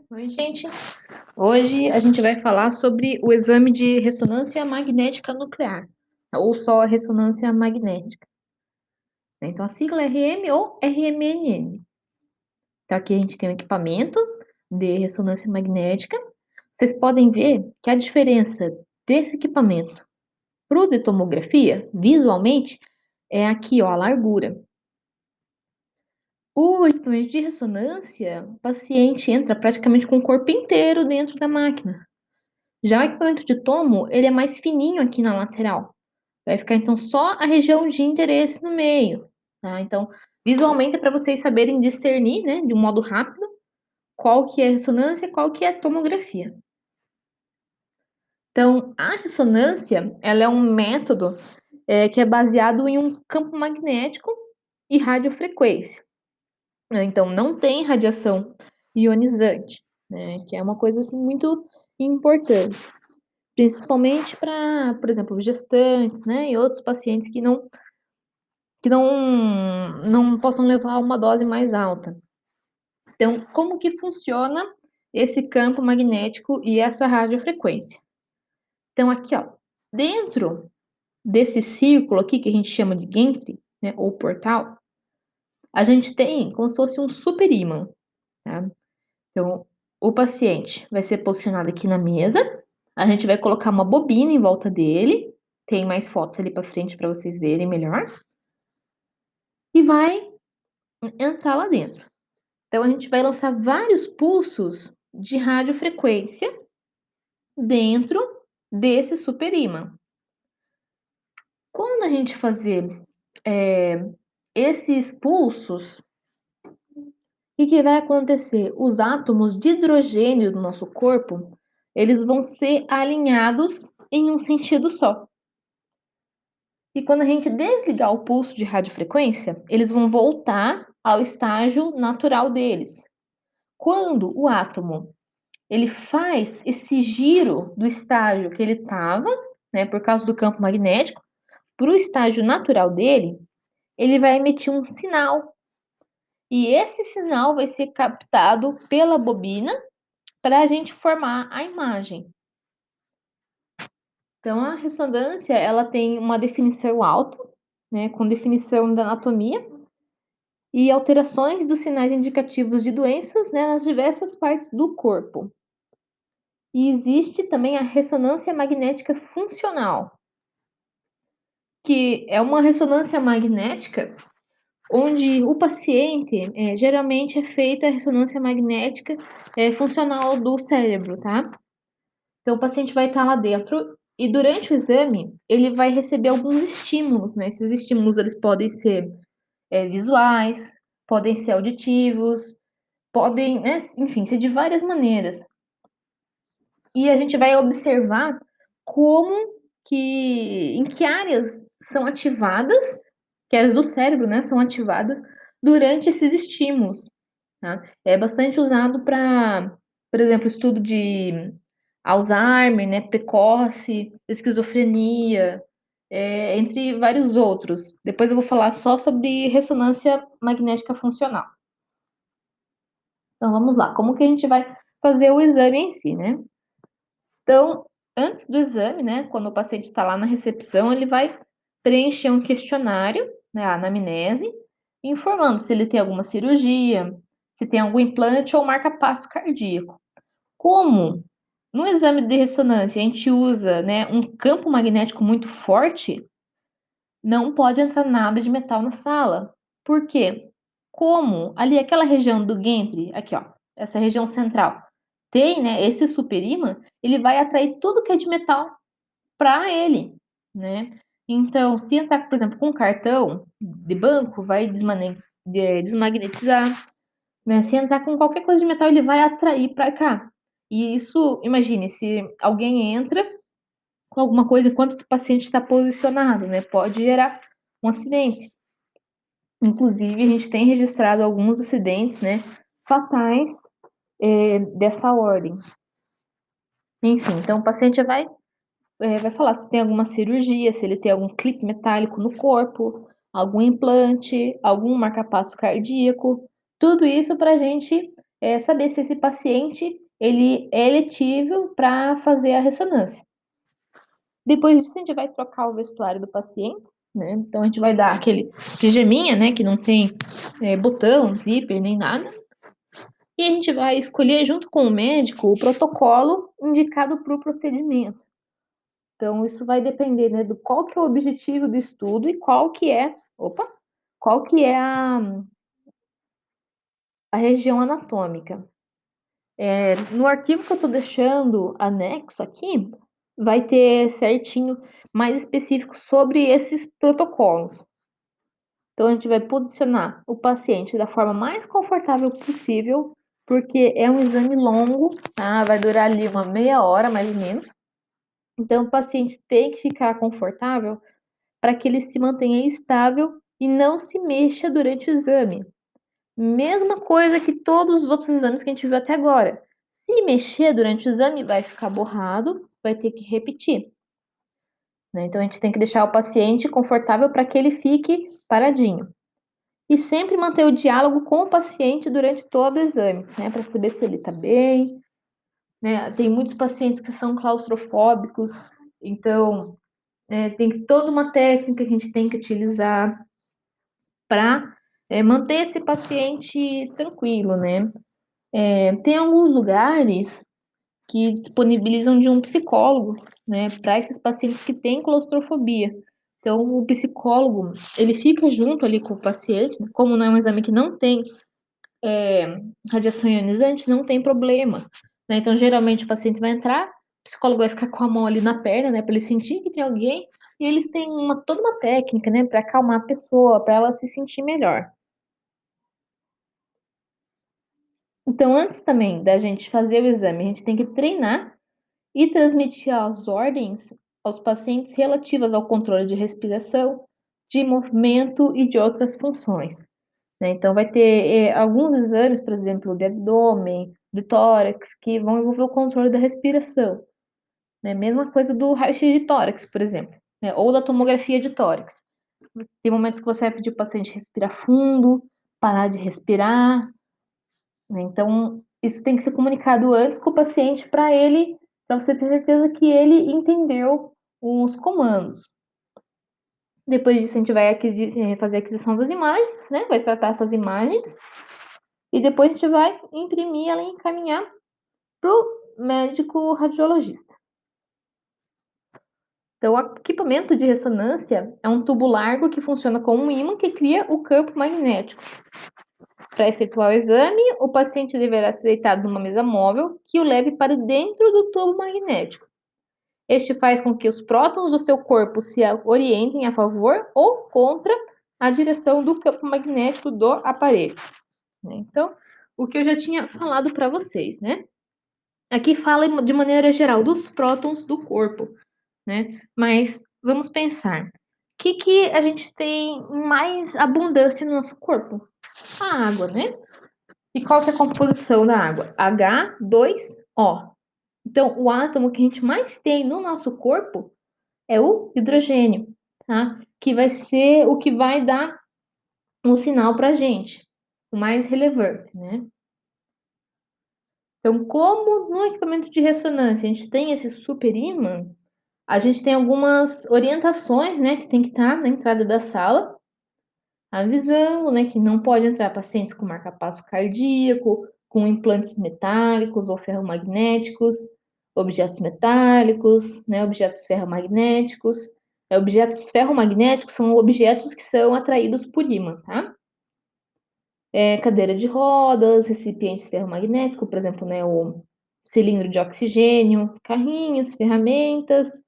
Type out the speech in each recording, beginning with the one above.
Oi, gente. Hoje a gente vai falar sobre o exame de ressonância magnética nuclear, ou só a ressonância magnética, né? Então, a sigla é RM ou RMNN. Então, aqui a gente tem um equipamento de ressonância magnética. Vocês podem ver que a diferença desse equipamento para o de tomografia, visualmente, é aqui, ó, a largura. O equipamento de ressonância, o paciente entra praticamente com o corpo inteiro dentro da máquina. Já o equipamento de tomo, ele é mais fininho aqui na lateral. Vai ficar então só a região de interesse no meio, tá? Então, visualmente é para vocês saberem discernir, né, de um modo rápido, qual que é ressonância e qual que é tomografia. Então, a ressonância, ela é um método que é baseado em um campo magnético e radiofrequência, né? Então, não tem radiação ionizante, né, que é uma coisa assim muito importante. Principalmente para, por exemplo, gestantes, né, e outros pacientes que não possam levar uma dose mais alta. Então, como que funciona esse campo magnético e essa radiofrequência? Então, aqui, ó, dentro desse círculo aqui que a gente chama de gantry, né, ou portal, a gente tem como se fosse um superímã, tá? Então, o paciente vai ser posicionado aqui na mesa, a gente vai colocar uma bobina em volta dele, tem mais fotos ali para frente para vocês verem melhor, e vai entrar lá dentro. Então, a gente vai lançar vários pulsos de radiofrequência dentro desse superímã. Quando a gente fazer esses pulsos, o que vai acontecer? Os átomos de hidrogênio do nosso corpo, eles vão ser alinhados em um sentido só. E quando a gente desligar o pulso de radiofrequência, eles vão voltar ao estágio natural deles. Quando o átomo ele faz esse giro do estágio que ele estava, né, por causa do campo magnético, para o estágio natural dele, ele vai emitir um sinal. E esse sinal vai ser captado pela bobina para a gente formar a imagem. Então, a ressonância ela tem uma definição alta, né, com definição da anatomia e alterações dos sinais indicativos de doenças, né, nas diversas partes do corpo. E existe também a ressonância magnética funcional, que é uma ressonância magnética onde o paciente, geralmente é feita a ressonância magnética funcional do cérebro, tá? Então, o paciente vai estar lá dentro e durante o exame ele vai receber alguns estímulos, né? Esses estímulos eles podem ser visuais, podem ser auditivos, podem, né, enfim, ser de várias maneiras. E a gente vai observar como em que áreas são ativadas, que áreas do cérebro, né, são ativadas durante esses estímulos, tá? É bastante usado para, por exemplo, estudo de Alzheimer, né, precoce, esquizofrenia, entre vários outros. Depois eu vou falar só sobre ressonância magnética funcional. Então vamos lá, como que a gente vai fazer o exame em si, né? Então, antes do exame, né, quando o paciente está lá na recepção, ele vai preencher um questionário, né, a anamnese, informando se ele tem alguma cirurgia, se tem algum implante ou marca-passo cardíaco. Como no exame de ressonância a gente usa, né, um campo magnético muito forte, não pode entrar nada de metal na sala. Por quê? Como ali aquela região do Gantry, aqui ó, essa região central, tem, né, esse superímã, ele vai atrair tudo que é de metal para ele, né? Então, se entrar, por exemplo, com um cartão de banco, vai desmagnetizar, né? Se entrar com qualquer coisa de metal, ele vai atrair para cá. E isso, imagine, se alguém entra com alguma coisa enquanto o paciente está posicionado, né? Pode gerar um acidente. Inclusive, a gente tem registrado alguns acidentes, né, fatais dessa ordem. Enfim, então o paciente vai falar se tem alguma cirurgia, se ele tem algum clipe metálico no corpo, algum implante, algum marca-passo cardíaco, tudo isso para a gente é saber se esse paciente ele é eletível para fazer a ressonância. Depois disso, a gente vai trocar o vestuário do paciente, né? Então, a gente vai dar aquele pijaminha, né? Que não tem botão, zíper, nem nada. E a gente vai escolher, junto com o médico, o protocolo indicado para o procedimento. Então, isso vai depender, né, do qual que é o objetivo do estudo e qual que é a região anatômica. No arquivo que eu estou deixando anexo aqui, vai ter certinho mais específico sobre esses protocolos. Então, a gente vai posicionar o paciente da forma mais confortável possível, porque é um exame longo, tá? Vai durar ali uma meia hora, mais ou menos. Então, o paciente tem que ficar confortável para que ele se mantenha estável e não se mexa durante o exame. Mesma coisa que todos os outros exames que a gente viu até agora. Se mexer durante o exame, vai ficar borrado, vai ter que repetir. Né? Então, a gente tem que deixar o paciente confortável para que ele fique paradinho. E sempre manter o diálogo com o paciente durante todo o exame, né? Para saber se ele está bem. Né? Tem muitos pacientes que são claustrofóbicos, então tem toda uma técnica que a gente tem que utilizar para manter esse paciente tranquilo, né? Tem alguns lugares que disponibilizam de um psicólogo, né, para esses pacientes que têm claustrofobia. Então, o psicólogo, ele fica junto ali com o paciente, né, como não é um exame que não tem radiação ionizante, não tem problema, né? Então, geralmente o paciente vai entrar, o psicólogo vai ficar com a mão ali na perna, né, para ele sentir que tem alguém, e eles têm toda uma técnica, né, para acalmar a pessoa, para ela se sentir melhor. Então, antes também da gente fazer o exame, a gente tem que treinar e transmitir as ordens aos pacientes relativas ao controle de respiração, de movimento e de outras funções. Né? Então, vai ter alguns exames, por exemplo, de abdômen, de tórax, que vão envolver o controle da respiração. Né? Mesma coisa do raio-x de tórax, por exemplo, né? Ou da tomografia de tórax. Tem momentos que você vai pedir o paciente respirar fundo, parar de respirar. Né? Então, isso tem que ser comunicado antes com o paciente para você ter certeza que ele entendeu os comandos. Depois disso, a gente vai fazer a aquisição das imagens, né? Vai tratar essas imagens e depois a gente vai imprimir ela e encaminhar para o médico radiologista. Então, o equipamento de ressonância é um tubo largo que funciona como um ímã que cria o campo magnético. Para efetuar o exame, o paciente deverá ser deitado numa mesa móvel que o leve para dentro do tubo magnético. Este faz com que os prótons do seu corpo se orientem a favor ou contra a direção do campo magnético do aparelho. Então, o que eu já tinha falado para vocês, né? Aqui fala de maneira geral dos prótons do corpo, né? Mas vamos pensar. O que a gente tem mais abundância no nosso corpo? A água, né? E qual que é a composição da água? H2O. Então, o átomo que a gente mais tem no nosso corpo é o hidrogênio, tá? Que vai ser o que vai dar um sinal para a gente, o mais relevante, né? Então, como no equipamento de ressonância a gente tem esse super ímã, a gente tem algumas orientações, né, que tem que estar na entrada da sala, avisando, né, que não pode entrar pacientes com marca-passo cardíaco, com implantes metálicos ou ferromagnéticos, objetos metálicos, né, objetos ferromagnéticos. Objetos ferromagnéticos são objetos que são atraídos por ímã, tá? Cadeira de rodas, recipientes ferromagnéticos, por exemplo, né, o cilindro de oxigênio, carrinhos, ferramentas,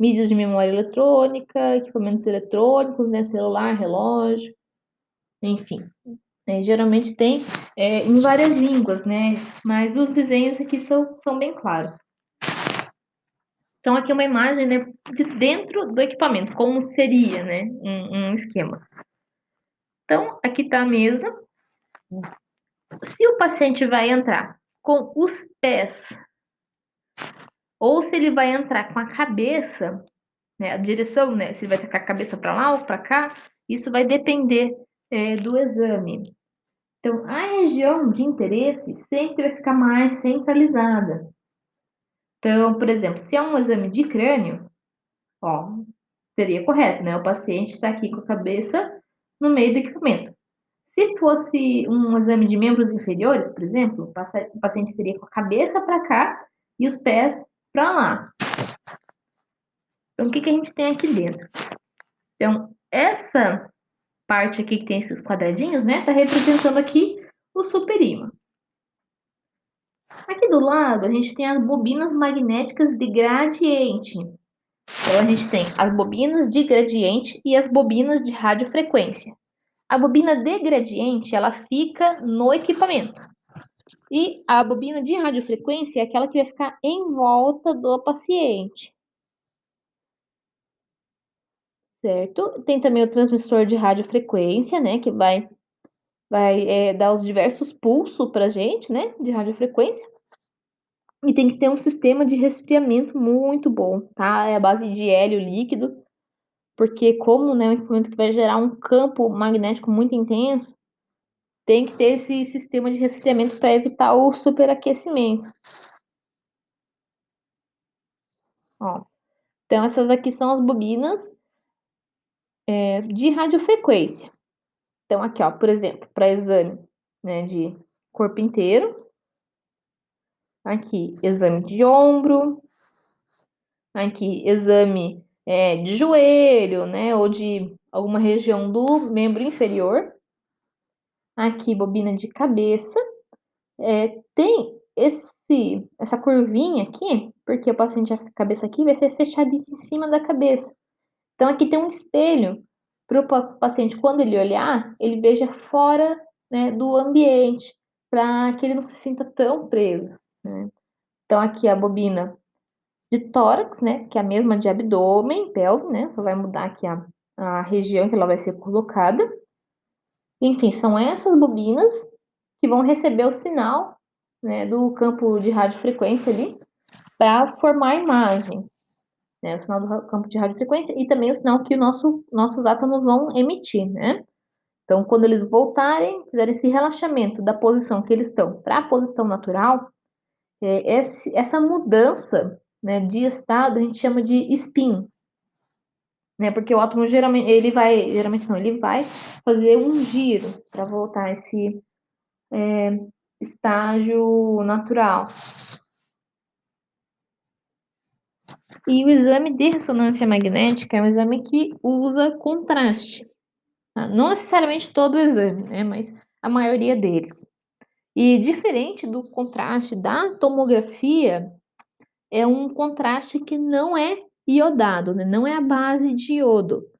mídias de memória eletrônica, equipamentos eletrônicos, né, celular, relógio, enfim. Geralmente tem em várias línguas, né, mas os desenhos aqui são bem claros. Então, aqui é uma imagem, né, de dentro do equipamento, como seria, né, um esquema. Então, aqui está a mesa. Se o paciente vai entrar com os pés ou se ele vai entrar com a cabeça, né, a direção, né, se ele vai estar com a cabeça para lá ou para cá, isso vai depender do exame. Então, a região de interesse sempre vai ficar mais centralizada. Então, por exemplo, se é um exame de crânio, ó, seria correto, né? O paciente está aqui com a cabeça no meio do equipamento. Se fosse um exame de membros inferiores, por exemplo, o paciente seria com a cabeça para cá e os pés para lá. Então, o que a gente tem aqui dentro? Então, essa parte aqui que tem esses quadradinhos, né, está representando aqui o superímã. Aqui do lado, a gente tem as bobinas magnéticas de gradiente. Então, a gente tem as bobinas de gradiente e as bobinas de radiofrequência. A bobina de gradiente, ela fica no equipamento. E a bobina de radiofrequência é aquela que vai ficar em volta do paciente. Certo? Tem também o transmissor de radiofrequência, né, que vai dar os diversos pulsos para a gente, né, de radiofrequência. E tem que ter um sistema de resfriamento muito bom, tá? É a base de hélio líquido, porque como, né, um equipamento que vai gerar um campo magnético muito intenso, tem que ter esse sistema de resfriamento para evitar o superaquecimento. Ó. Então, essas aqui são as bobinas de radiofrequência. Então, aqui, ó, por exemplo, para exame, né, de corpo inteiro. Aqui, exame de ombro. Aqui, exame de joelho, né, ou de alguma região do membro inferior. Aqui, bobina de cabeça. Tem essa curvinha aqui, porque o paciente, a cabeça aqui vai ser fechadíssima em cima da cabeça. Então, aqui tem um espelho para o paciente, quando ele olhar, ele veja fora, né, do ambiente, para que ele não se sinta tão preso, né? Então, aqui a bobina de tórax, né, que é a mesma de abdômen, pelve, né, só vai mudar aqui a região que ela vai ser colocada. Enfim, são essas bobinas que vão receber o sinal, né, do campo de radiofrequência ali para formar a imagem, né, o sinal do campo de radiofrequência e também o sinal que nossos átomos vão emitir, né? Então, quando eles voltarem, fizerem esse relaxamento da posição que eles estão para a posição natural, essa mudança, né, de estado a gente chama de spin, né? Porque o átomo geralmente não, ele vai fazer um giro para voltar a esse estágio natural. E o exame de ressonância magnética é um exame que usa contraste. Tá? Não necessariamente todo o exame, né? Mas a maioria deles. E diferente do contraste da tomografia, é um contraste que não é iodado, né? Não é a base de iodo.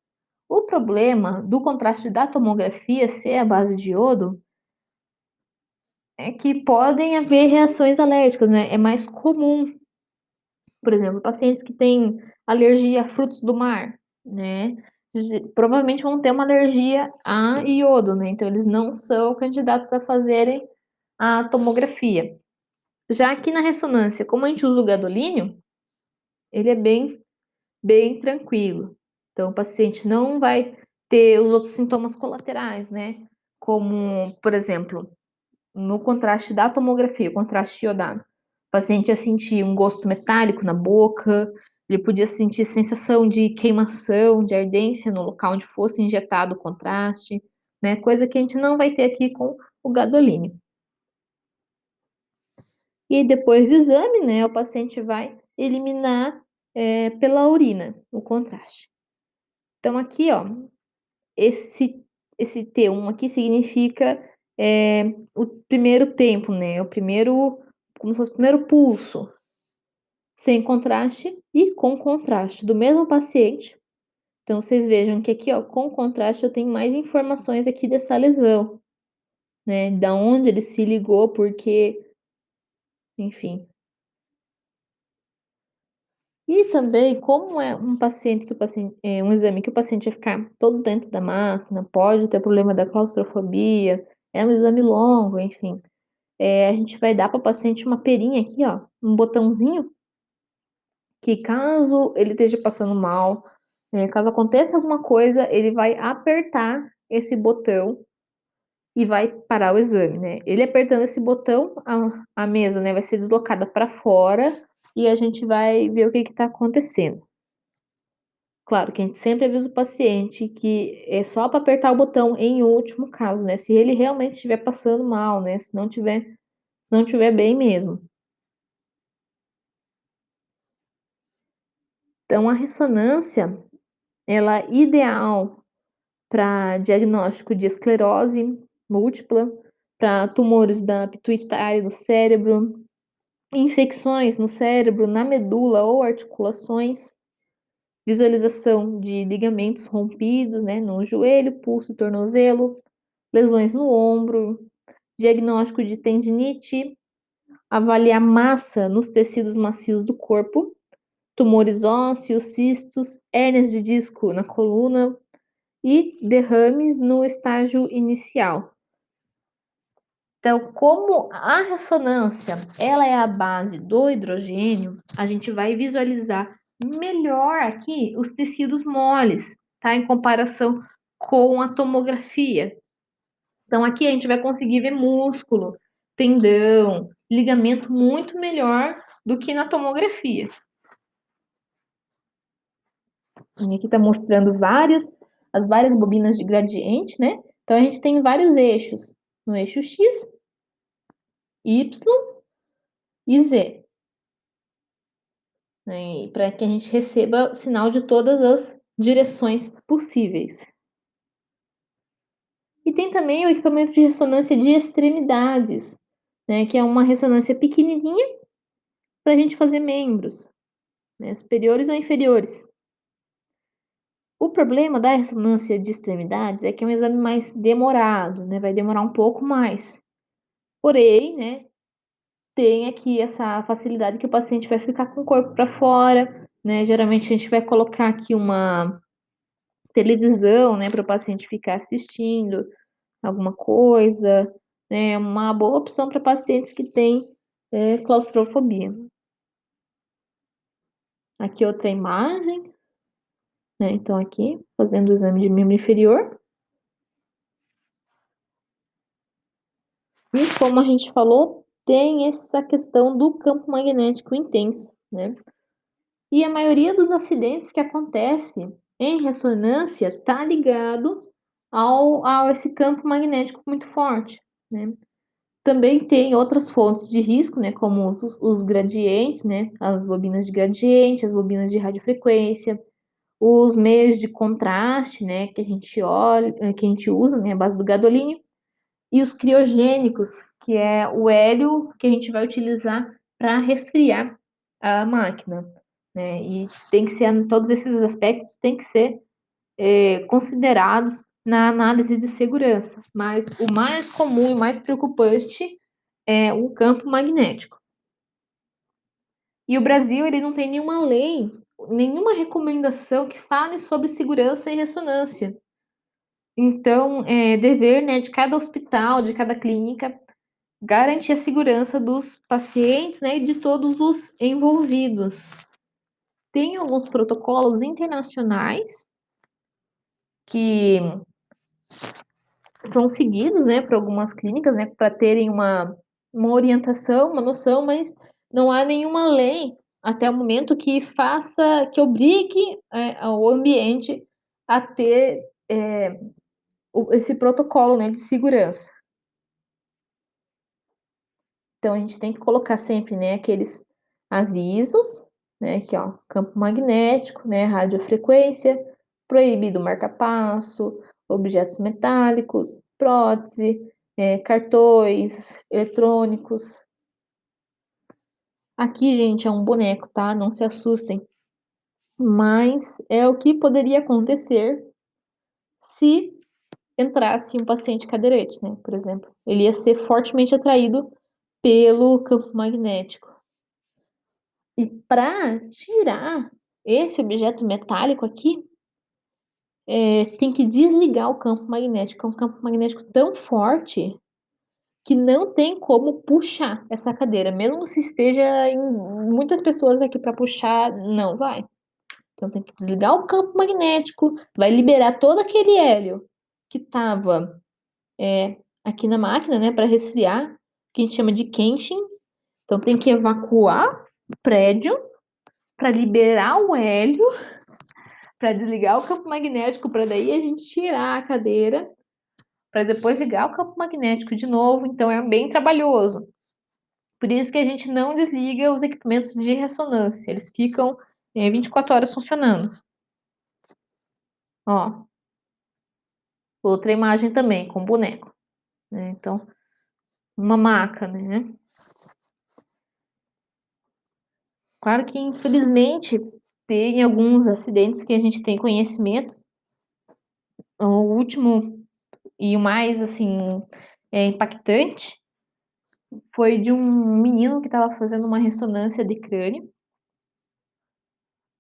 O problema do contraste da tomografia ser a base de iodo é que podem haver reações alérgicas, né? É mais comum, por exemplo, pacientes que têm alergia a frutos do mar, né? Provavelmente vão ter uma alergia a iodo, né? Então eles não são candidatos a fazerem a tomografia. Já aqui na ressonância, como a gente usa o gadolínio, ele é bem tranquilo. Então, o paciente não vai ter os outros sintomas colaterais, né? Como, por exemplo, no contraste da tomografia, o contraste iodado. O paciente ia sentir um gosto metálico na boca, ele podia sentir sensação de queimação, de ardência no local onde fosse injetado o contraste, né? Coisa que a gente não vai ter aqui com o gadolínio. E depois do exame, né, o paciente vai eliminar pela urina o contraste. Então, aqui, ó, esse T1 aqui significa o primeiro tempo, né? O primeiro, como se fosse o primeiro pulso, sem contraste e com contraste do mesmo paciente. Então, vocês vejam que aqui, ó, com contraste, eu tenho mais informações aqui dessa lesão, né? Da onde ele se ligou, porque, enfim. E também, como é um exame que o paciente vai ficar todo dentro da máquina, pode ter problema da claustrofobia, é um exame longo, enfim. A gente vai dar para o paciente uma perinha aqui, ó, um botãozinho, que caso ele esteja passando mal, caso aconteça alguma coisa, ele vai apertar esse botão e vai parar o exame, né? Ele apertando esse botão, a mesa, né, vai ser deslocada para fora e a gente vai ver o que está acontecendo. Claro que a gente sempre avisa o paciente que é só para apertar o botão em último caso, né? Se ele realmente estiver passando mal, né? Se não tiver bem mesmo. Então, a ressonância, ela é ideal para diagnóstico de esclerose múltipla, para tumores da pituitária do cérebro, infecções no cérebro, na medula ou articulações, visualização de ligamentos rompidos, né, no joelho, pulso, tornozelo, lesões no ombro, diagnóstico de tendinite, avaliar massa nos tecidos macios do corpo, tumores ósseos, cistos, hérnias de disco na coluna e derrames no estágio inicial. Então, como a ressonância ela é a base do hidrogênio, a gente vai visualizar melhor aqui os tecidos moles, tá? Em comparação com a tomografia. Então, aqui a gente vai conseguir ver músculo, tendão, ligamento muito melhor do que na tomografia. E aqui está mostrando as várias bobinas de gradiente, né? Então, a gente tem vários eixos. No eixo X, Y e Z, né? Para que a gente receba sinal de todas as direções possíveis. E tem também o equipamento de ressonância de extremidades, né? Que é uma ressonância pequenininha para a gente fazer membros, né? Superiores ou inferiores. O problema da ressonância de extremidades é que é um exame mais demorado, né? Vai demorar um pouco mais. Porém, né, tem aqui essa facilidade que o paciente vai ficar com o corpo para fora, né? Geralmente a gente vai colocar aqui uma televisão, né, para o paciente ficar assistindo alguma coisa, né? Uma boa opção para pacientes que têm claustrofobia. Aqui outra imagem, né? Então aqui fazendo o exame de membro inferior. E como a gente falou, tem essa questão do campo magnético intenso, né? E a maioria dos acidentes que acontece em ressonância está ligado ao esse campo magnético muito forte, né? Também tem outras fontes de risco, né, como os gradientes, né, as bobinas de gradiente, as bobinas de radiofrequência, os meios de contraste, né, que a gente olha, que a gente usa, né, a base do gadolínio, e os criogênicos, que é o hélio que a gente vai utilizar para resfriar a máquina, né? E tem que ser, todos esses aspectos têm que ser considerados na análise de segurança, mas o mais comum e mais preocupante é o campo magnético. E o Brasil ele não tem nenhuma lei, nenhuma recomendação que fale sobre segurança e ressonância. Então, é dever, né, de cada hospital, de cada clínica, garantir a segurança dos pacientes, né, e de todos os envolvidos. Tem alguns protocolos internacionais que são seguidos, né, por algumas clínicas, né, para terem uma orientação, uma noção, mas não há nenhuma lei até o momento que obrigue o ambiente a ter esse protocolo, né, de segurança. Então a gente tem que colocar sempre, né, aqueles avisos, né, aqui ó, campo magnético, né, radiofrequência, proibido marca-passo, objetos metálicos, prótese, cartões eletrônicos. Aqui, gente, é um boneco, tá? Não se assustem. Mas é o que poderia acontecer se entrasse um paciente cadeirante, né? Por exemplo, ele ia ser fortemente atraído pelo campo magnético. E para tirar esse objeto metálico aqui, tem que desligar o campo magnético. É um campo magnético tão forte que não tem como puxar essa cadeira. Mesmo se esteja em muitas pessoas aqui para puxar, não vai. Então tem que desligar o campo magnético, vai liberar todo aquele hélio que estava aqui na máquina, né, para resfriar, que a gente chama de quenching. Então tem que evacuar o prédio para liberar o hélio, para desligar o campo magnético, para daí a gente tirar a cadeira, para depois ligar o campo magnético de novo. Então é bem trabalhoso. Por isso que a gente não desliga os equipamentos de ressonância, eles ficam 24 horas funcionando. Ó, outra imagem também com boneco, né? Então, uma maca, né? Claro que infelizmente tem alguns acidentes que a gente tem conhecimento. O último e o mais assim impactante foi de um menino que estava fazendo uma ressonância de crânio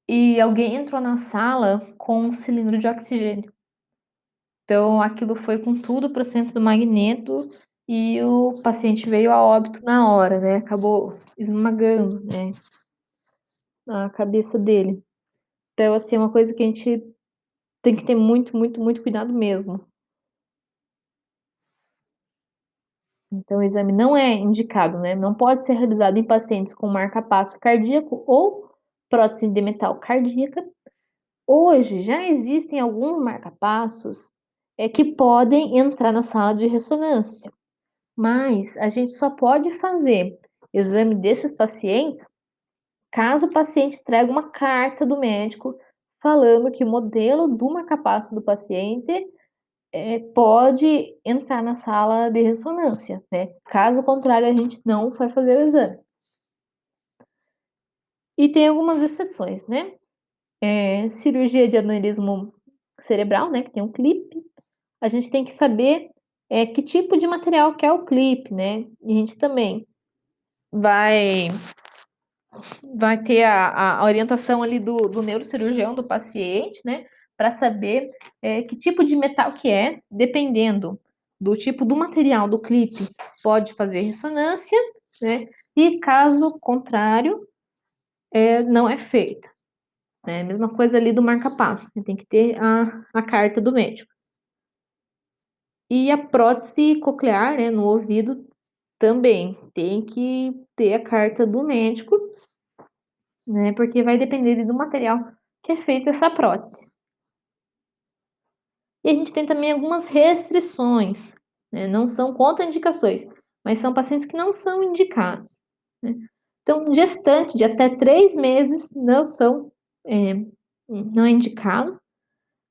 e alguém entrou na sala com um cilindro de oxigênio. Então aquilo foi com tudo para o centro do magneto e o paciente veio a óbito na hora, né? Acabou esmagando, né, a cabeça dele. Então assim, é uma coisa que a gente tem que ter muito, muito, muito cuidado mesmo. Então, o exame não é indicado, né? Não pode ser realizado em pacientes com marca-passo cardíaco ou prótese de metal cardíaca. Hoje já existem alguns marca-passos que podem entrar na sala de ressonância, mas a gente só pode fazer exame desses pacientes caso o paciente traga uma carta do médico falando que o modelo do marca-passo do paciente pode entrar na sala de ressonância, né? Caso contrário, a gente não vai fazer o exame. E tem algumas exceções, né? Cirurgia de aneurisma cerebral, né? Que tem um clipe. A gente tem que saber que tipo de material que é o clipe, né? E a gente também vai vai ter a orientação ali do neurocirurgião do paciente, né? Para saber que tipo de metal que é, dependendo do tipo do material do clipe, pode fazer ressonância, né? E caso contrário, não é feita. Né? Mesma coisa ali do marca-passo, né? Tem que ter a carta do médico. E a prótese coclear, né, no ouvido, também tem que ter a carta do médico, né? Porque vai depender do material que é feita essa prótese. E a gente tem também algumas restrições, né? Não são contraindicações, mas são pacientes que não são indicados, né? Então, gestante de até 3 meses não é indicado,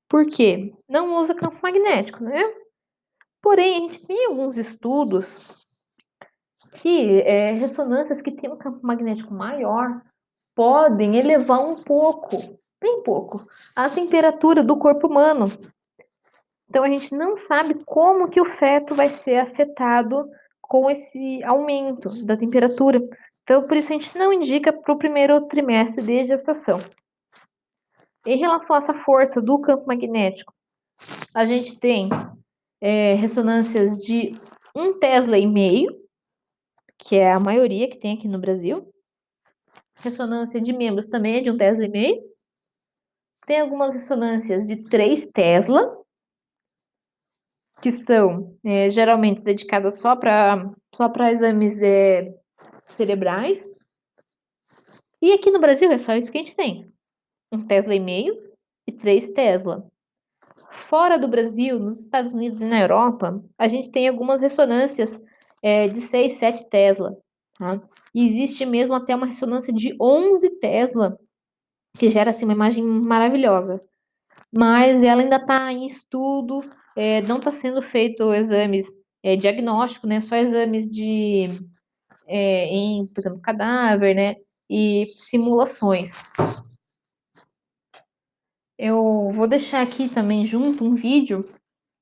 porque não usa campo magnético, né? Porém, a gente tem alguns estudos que ressonâncias que têm um campo magnético maior podem elevar um pouco, bem pouco, a temperatura do corpo humano. Então a gente não sabe como que o feto vai ser afetado com esse aumento da temperatura. Então por isso a gente não indica para o primeiro trimestre de gestação. Em relação a essa força do campo magnético, a gente tem ressonâncias de 1,5 Tesla, que é a maioria que tem aqui no Brasil. Ressonância de membros também é de 1,5 Tesla. Tem algumas ressonâncias de 3 Tesla, que são geralmente dedicadas só para exames cerebrais. E aqui no Brasil é só isso que a gente tem: 1,5 Tesla e 3 Tesla. Fora do Brasil, nos Estados Unidos e na Europa, a gente tem algumas ressonâncias de 6, 7 Tesla. Tá? E existe mesmo até uma ressonância de 11 Tesla, que gera assim, uma imagem maravilhosa. Mas ela ainda está em estudo, não está sendo feito exames diagnósticos, né? Só exames por exemplo, cadáver, né? E simulações. Eu vou deixar aqui também junto um vídeo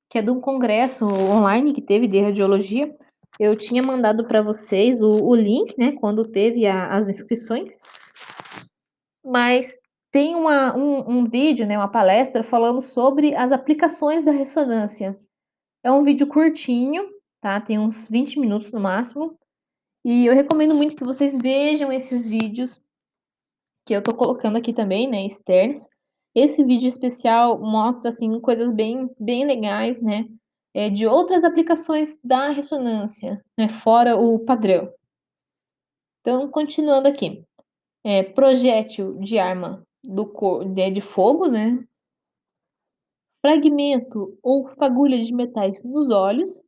que é de um congresso online que teve de radiologia. Eu tinha mandado para vocês o link, né? Quando teve as inscrições. Mas tem um vídeo, né? Uma palestra falando sobre as aplicações da ressonância. É um vídeo curtinho, tá? Tem uns 20 minutos no máximo. E eu recomendo muito que vocês vejam esses vídeos que eu tô colocando aqui também, né, externos. Esse vídeo especial mostra assim coisas bem bem legais, né? de outras aplicações da ressonância, né, fora o padrão. Então, continuando aqui, projétil de arma de fogo, né? Fragmento ou fagulha de metais nos olhos,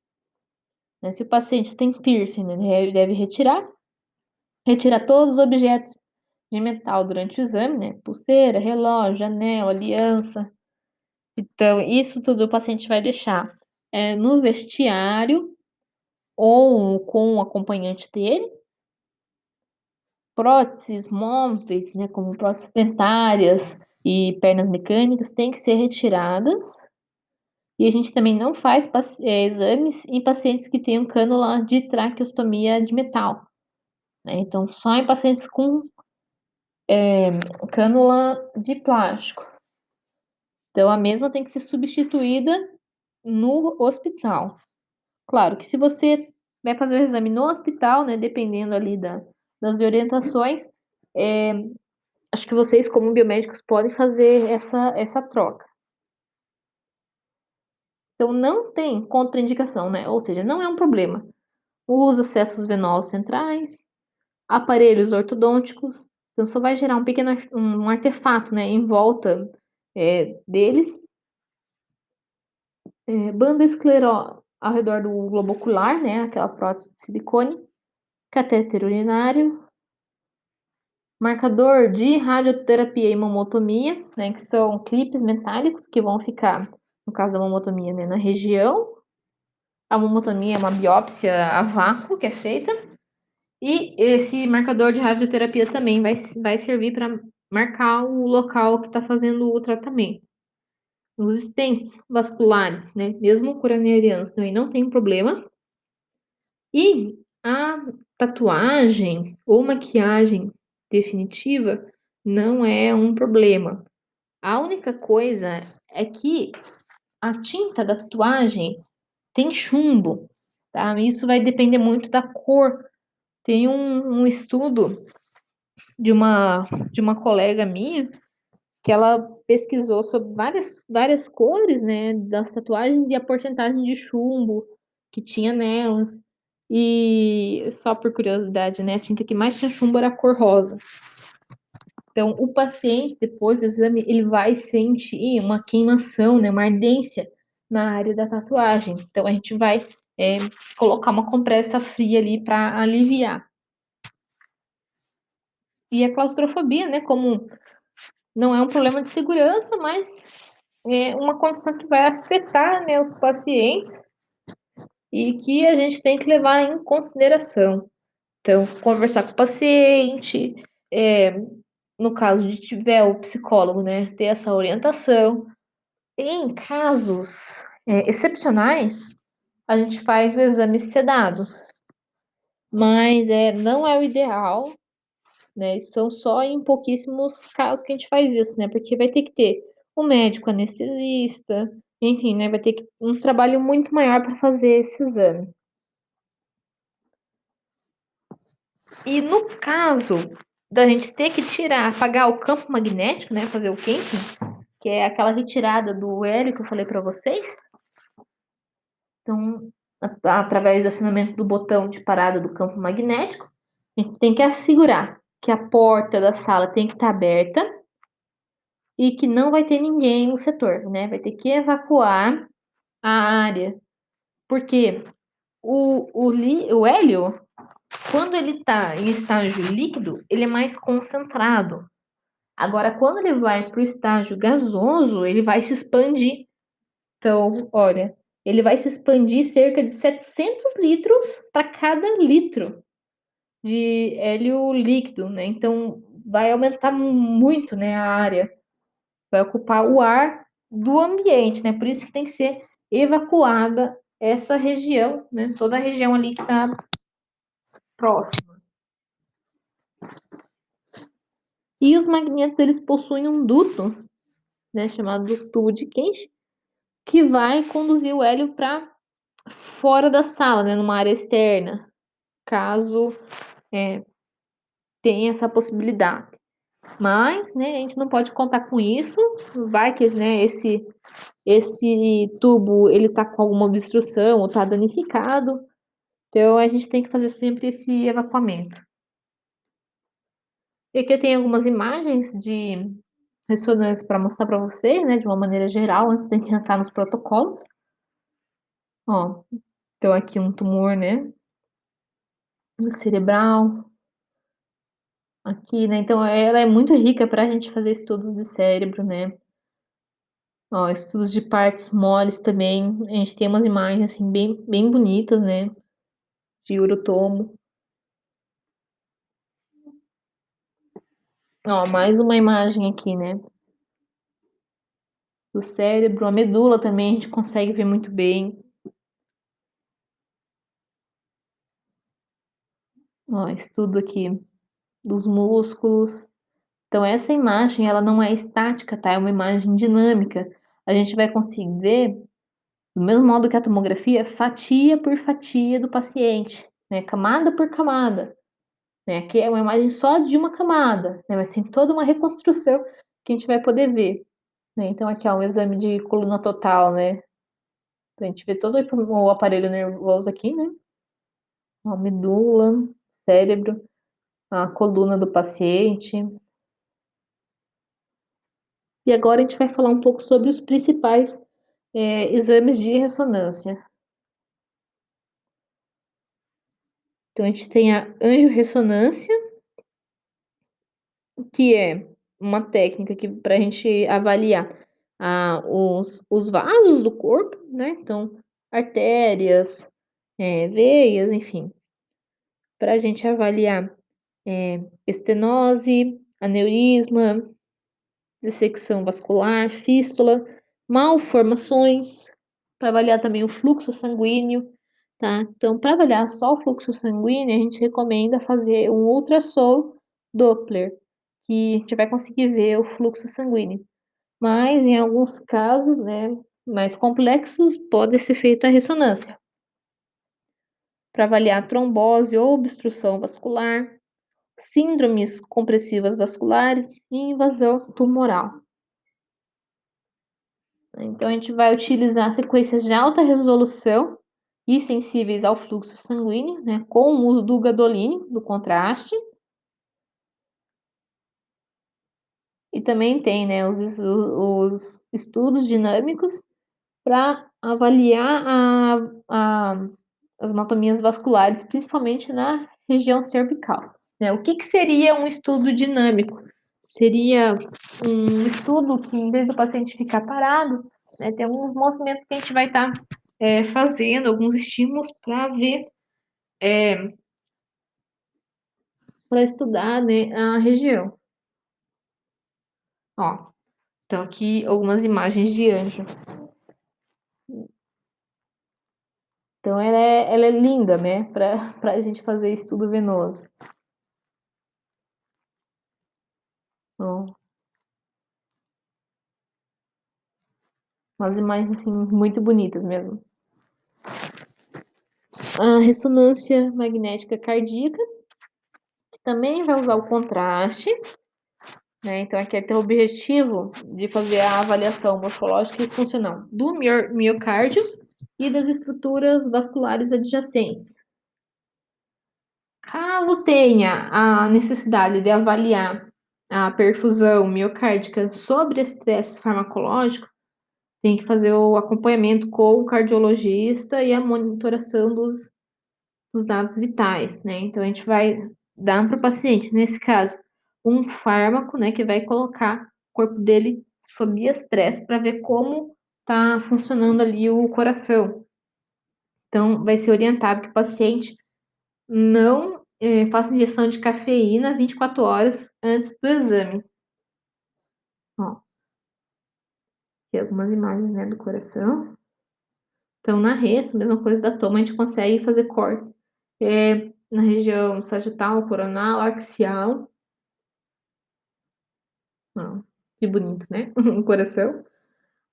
né? Se o paciente tem piercing, né, ele deve retirar todos os objetos de metal durante o exame, né? Pulseira, relógio, anel, aliança. Então, isso tudo o paciente vai deixar no vestiário ou com o acompanhante dele. Próteses móveis, né, como próteses dentárias e pernas mecânicas, têm que ser retiradas. E a gente também não faz exames em pacientes que tenham cânula de traqueostomia de metal, né? Então, só em pacientes com cânula de plástico. Então, a mesma tem que ser substituída no hospital. Claro que se você vai fazer o exame no hospital, né, dependendo ali das orientações, acho que vocês, como biomédicos, podem fazer essa troca. Então, não tem contraindicação, né? Ou seja, não é um problema. Os acessos venosos centrais, aparelhos ortodônticos, então só vai gerar um pequeno um artefato, né, em volta deles. Banda escleral ao redor do globo ocular, né, aquela prótese de silicone, catéter urinário, marcador de radioterapia e mamotomia, né, que são clipes metálicos que vão ficar, no caso da mamotomia, né, na região. A mamotomia é uma biópsia a vácuo que é feita. E esse marcador de radioterapia também vai servir para marcar o local que está fazendo o tratamento. Os stents vasculares, né, mesmo coronarianos, também não tem problema. E a tatuagem ou maquiagem definitiva não é um problema. A única coisa é que a tinta da tatuagem tem chumbo, tá? Isso vai depender muito da cor. Tem um estudo de uma colega minha que ela pesquisou sobre várias cores, né, das tatuagens e a porcentagem de chumbo que tinha nelas. E só por curiosidade, né, a tinta que mais tinha chumbo era a cor rosa. Então, o paciente, depois do exame, ele vai sentir uma queimação, né, uma ardência na área da tatuagem. Então, a gente vai colocar uma compressa fria ali para aliviar. E a claustrofobia, né, como não é um problema de segurança, mas é uma condição que vai afetar, né, os pacientes e que a gente tem que levar em consideração. Então, conversar com o paciente, no caso de tiver o psicólogo, né, ter essa orientação. Em casos excepcionais, a gente faz o exame sedado, mas não é o ideal, né? São só em pouquíssimos casos que a gente faz isso, né? Porque vai ter que ter o médico anestesista, enfim, né? Vai ter um trabalho muito maior para fazer esse exame. E no caso da gente ter que apagar o campo magnético, né? Fazer o quenting, que é aquela retirada do hélio que eu falei para vocês. Então, através do acionamento do botão de parada do campo magnético, a gente tem que assegurar que a porta da sala tem que estar aberta e que não vai ter ninguém no setor, né? Vai ter que evacuar a área. Porque o hélio, quando ele está em estágio líquido, ele é mais concentrado. Agora, quando ele vai para o estágio gasoso, ele vai se expandir. Então, olha, ele vai se expandir cerca de 700 litros para cada litro de hélio líquido, né? Então, vai aumentar muito, né, a área. Vai ocupar o ar do ambiente, né? Por isso que tem que ser evacuada essa região, né? Toda a região ali que está próxima. E os magnetos, eles possuem um duto, né, chamado tubo de Kench, que vai conduzir o hélio para fora da sala, né, numa área externa, caso tenha essa possibilidade. Mas, né, a gente não pode contar com isso, vai que, né, esse tubo ele tá com alguma obstrução ou tá danificado, então a gente tem que fazer sempre esse evacuamento. E aqui eu tenho algumas imagens de ressonância para mostrar para vocês, né, de uma maneira geral, antes de entrar nos protocolos. Ó, então aqui um tumor, né, cerebral, aqui, né, então ela é muito rica para a gente fazer estudos de cérebro, né. Ó, estudos de partes moles também, a gente tem umas imagens, assim, bem bonitas, né, de urotomo. Ó, mais uma imagem aqui, né, do cérebro, a medula também a gente consegue ver muito bem. Ó, estudo aqui dos músculos. Então essa imagem ela não é estática, tá, é uma imagem dinâmica. A gente vai conseguir ver, do mesmo modo que a tomografia, fatia por fatia do paciente, né, camada por camada, né, aqui é uma imagem só de uma camada, né, mas tem toda uma reconstrução que a gente vai poder ver, né. Então aqui, ó, um exame de coluna total, né, então a gente vê todo o aparelho nervoso aqui, né, a medula, cérebro, a coluna do paciente. E agora a gente vai falar um pouco sobre os principais, exames de ressonância. Então a gente tem a angiorressonância, que é uma técnica que para a gente avaliar, os vasos do corpo, né, então artérias, veias, enfim, para a gente avaliar, estenose, aneurisma, dissecção vascular, fístula, malformações, para avaliar também o fluxo sanguíneo, tá. Então para avaliar só o fluxo sanguíneo, a gente recomenda fazer um ultrassom Doppler, que a gente vai conseguir ver o fluxo sanguíneo. Mas em alguns casos, né, mais complexos, pode ser feita a ressonância, para avaliar trombose ou obstrução vascular, síndromes compressivas vasculares e invasão tumoral. Então a gente vai utilizar sequências de alta resolução e sensíveis ao fluxo sanguíneo, né, com o uso do gadolínio, do contraste. E também tem, né, os estudos dinâmicos para avaliar a as anatomias vasculares, principalmente na região cervical, né. O que que seria um estudo dinâmico? Seria um estudo que, em vez do paciente ficar parado, né, tem alguns movimentos que a gente vai estar, fazendo, alguns estímulos para ver, para estudar, né, a região. Ó, então aqui algumas imagens de anjo. Então ela é linda, né, para a gente fazer estudo venoso. Ó, umas imagens, assim, muito bonitas mesmo. A ressonância magnética cardíaca, que também vai usar o contraste, né, então aqui tem o objetivo de fazer a avaliação morfológica e funcional do miocárdio e das estruturas vasculares adjacentes. Caso tenha a necessidade de avaliar a perfusão miocárdica sobre estresse farmacológico, tem que fazer o acompanhamento com o cardiologista e a monitoração dos dados vitais, né. Então a gente vai dar para o paciente, nesse caso, um fármaco, né, que vai colocar o corpo dele sob estresse para ver como está funcionando ali o coração. Então vai ser orientado que o paciente não, faça ingestão de cafeína 24 horas antes do exame. Ó, aqui algumas imagens, né, do coração. Então na res, mesma coisa da toma, a gente consegue fazer cortes, na região sagital, coronal, axial. Ó, que bonito, né, o coração.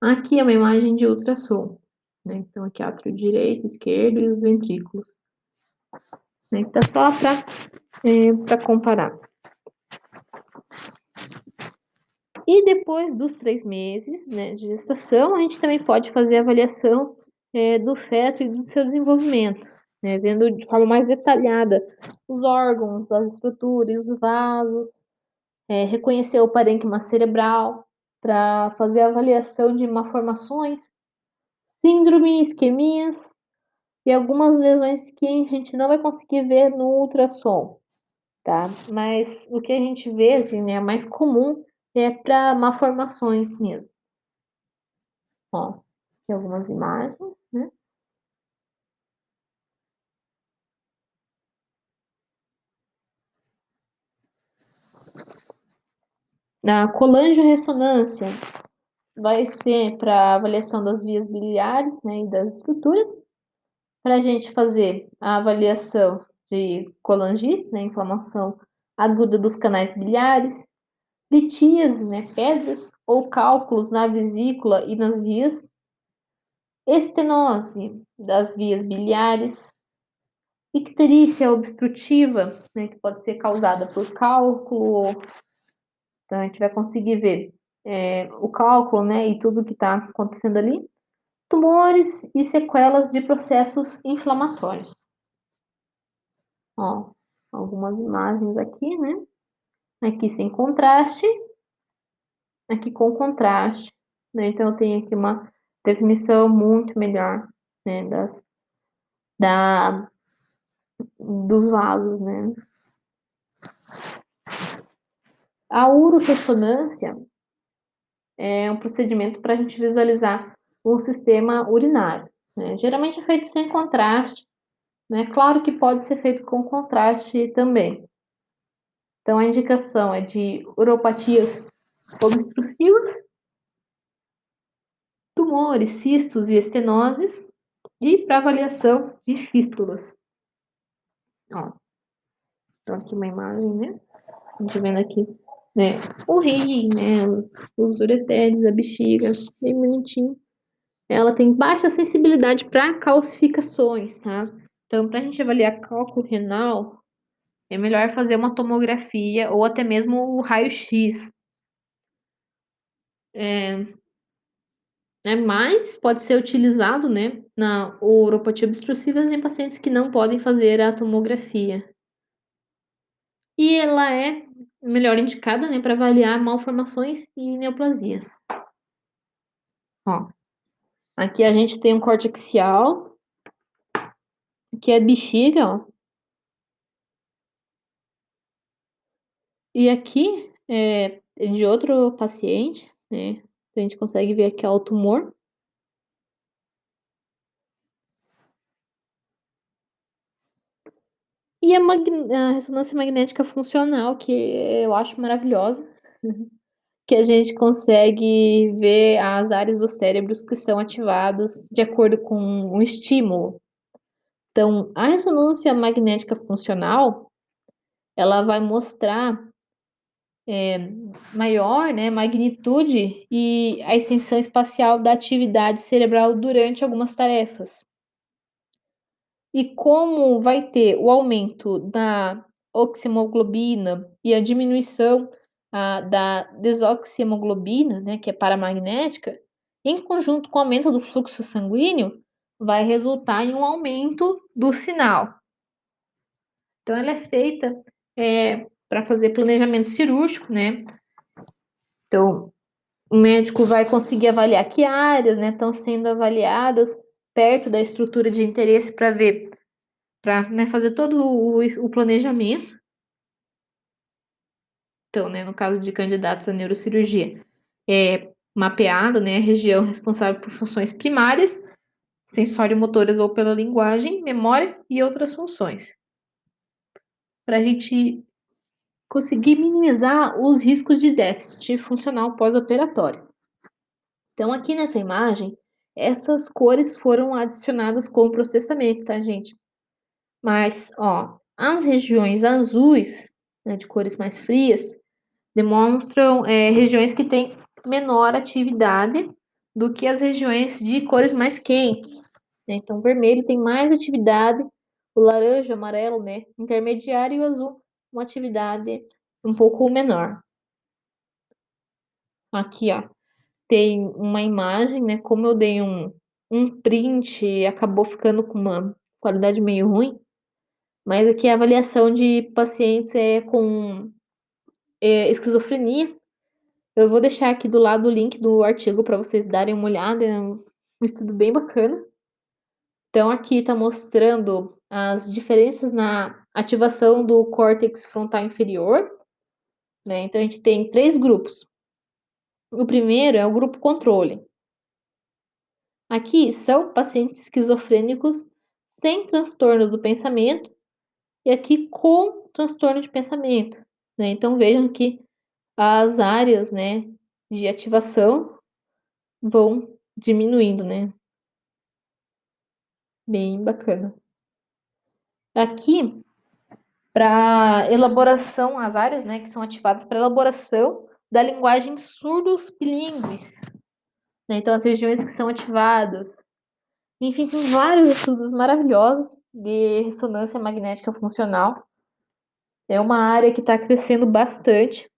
Aqui é uma imagem de ultrassom, né, então aqui átrio direito, esquerdo e os ventrículos, né, tá só para comparar. E depois dos 3 meses, né, de gestação, a gente também pode fazer a avaliação, do feto e do seu desenvolvimento, né, vendo de forma mais detalhada os órgãos, as estruturas, os vasos, reconhecer o parênquima cerebral, para fazer a avaliação de malformações, síndrome, isquemias e algumas lesões que a gente não vai conseguir ver no ultrassom, tá? Mas o que a gente vê, assim, né, mais comum é para malformações mesmo. Ó, aqui algumas imagens, né? A colangio-ressonância vai ser para avaliação das vias biliares, né, e das estruturas, para a gente fazer a avaliação de colangite, né, inflamação aguda dos canais biliares, litíase, né, pedras ou cálculos na vesícula e nas vias, estenose das vias biliares, icterícia obstrutiva, né, que pode ser causada por cálculo. Então, a gente vai conseguir ver o cálculo, né, e tudo que está acontecendo ali. Tumores e sequelas de processos inflamatórios. Ó, algumas imagens aqui, né? Aqui sem contraste, aqui com contraste, né? Então, eu tenho aqui uma definição muito melhor, né, da, dos vasos, né? A uroressonância é um procedimento para a gente visualizar um sistema urinário, né? Geralmente é feito sem contraste, né? Claro que pode ser feito com contraste também. Então, a indicação é de uropatias obstrutivas, tumores, cistos e estenoses, e para avaliação de fístulas. Ó, então aqui uma imagem, né? A gente vendo aqui, né? O rim, né? Os ureteres, a bexiga, bem bonitinho. Ela tem baixa sensibilidade para calcificações, tá? Então, para a gente avaliar cálculo renal, é melhor fazer uma tomografia ou até mesmo o raio-x. Mas pode ser utilizado, né, na uropatia obstrutiva em pacientes que não podem fazer a tomografia. E ela é melhor indicada, né, para avaliar malformações e neoplasias. Ó, aqui a gente tem um corte axial, que é a bexiga, ó. E aqui é de outro paciente, né? A gente consegue ver aqui ó, o tumor. E a ressonância magnética funcional, que eu acho maravilhosa, que a gente consegue ver as áreas do cérebros que são ativadas de acordo com um estímulo. Então, a ressonância magnética funcional, ela vai mostrar maior, né, magnitude e a extensão espacial da atividade cerebral durante algumas tarefas. E como vai ter o aumento da oxihemoglobina e a diminuição da desoxihemoglobina, né, que é paramagnética, em conjunto com o aumento do fluxo sanguíneo, vai resultar em um aumento do sinal. Então, ela é feita para fazer planejamento cirúrgico, né? Então, o médico vai conseguir avaliar que áreas, né, estão sendo avaliadas perto da estrutura de interesse para ver, para, né, fazer todo o planejamento. Então, né, no caso de candidatos à neurocirurgia, é mapeado, né, a região responsável por funções primárias, sensório-motoras ou pela linguagem, memória e outras funções, para a gente conseguir minimizar os riscos de déficit funcional pós-operatório. Então, aqui nessa imagem, essas cores foram adicionadas com o processamento, tá, gente? Mas, ó, as regiões azuis, né, de cores mais frias, demonstram regiões que têm menor atividade do que as regiões de cores mais quentes, né? Então, o vermelho tem mais atividade, o laranja, o amarelo, né, intermediário e o azul, uma atividade um pouco menor. Aqui, ó, tem uma imagem, né? Como eu dei um print, acabou ficando com uma qualidade meio ruim. Mas aqui a avaliação de pacientes com esquizofrenia. Eu vou deixar aqui do lado o link do artigo para vocês darem uma olhada. É um estudo bem bacana. Então, aqui está mostrando as diferenças na ativação do córtex frontal inferior, né? Então, a gente tem três grupos. O primeiro é o grupo controle. Aqui são pacientes esquizofrênicos sem transtorno do pensamento e aqui com transtorno de pensamento, né? Então, vejam que as áreas, né, de ativação vão diminuindo, né? Bem bacana. Aqui, para elaboração, as áreas, né, que são ativadas para elaboração da linguagem surdos bilíngues, né? Então, as regiões que são ativadas. Enfim, tem vários estudos maravilhosos de ressonância magnética funcional. É uma área que está crescendo bastante.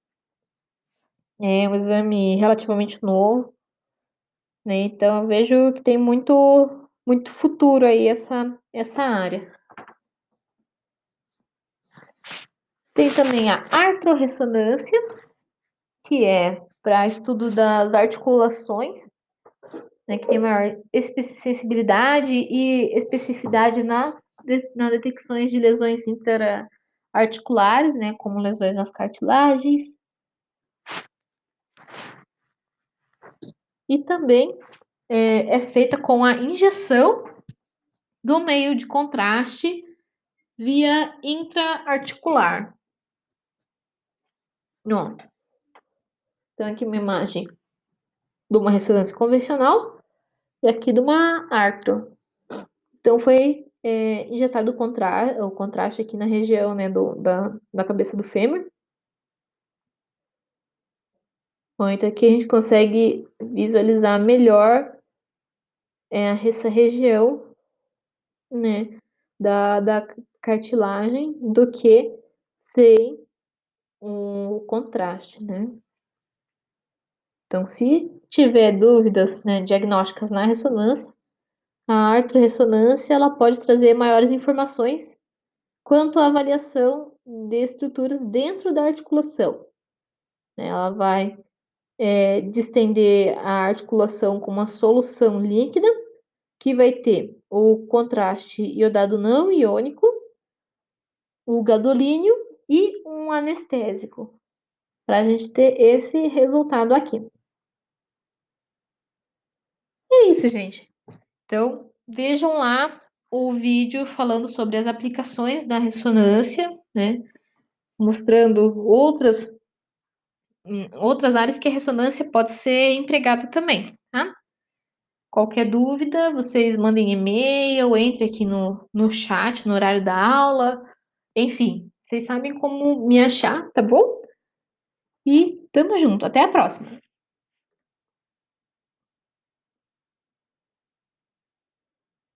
É um exame relativamente novo, né? Então, eu vejo que tem muito futuro aí essa área. Tem também a artrorressonância, que é para estudo das articulações, né, que tem maior sensibilidade e especificidade nas detecções de lesões interarticulares, né, como lesões nas cartilagens. E também é feita com a injeção do meio de contraste via intraarticular. Ó, então, aqui uma imagem de uma ressonância convencional e aqui de uma artro. Então, foi injetado o contraste aqui na região, né, da cabeça do fêmur. Bom, então aqui a gente consegue visualizar melhor essa região, né, da cartilagem do que sem o contraste, né? Então, se tiver dúvidas, né, diagnósticas na ressonância, a artrorressonância ela pode trazer maiores informações quanto à avaliação de estruturas dentro da articulação, né? Ela vai distender a articulação com uma solução líquida, que vai ter o contraste iodado não iônico, o gadolínio e um anestésico, para a gente ter esse resultado aqui. É isso, gente. Então, vejam lá o vídeo falando sobre as aplicações da ressonância, né? Mostrando outras áreas que a ressonância pode ser empregada também, tá? Qualquer dúvida, vocês mandem e-mail, entre aqui no chat, no horário da aula. Enfim, vocês sabem como me achar, tá bom? E tamo junto. Até a próxima!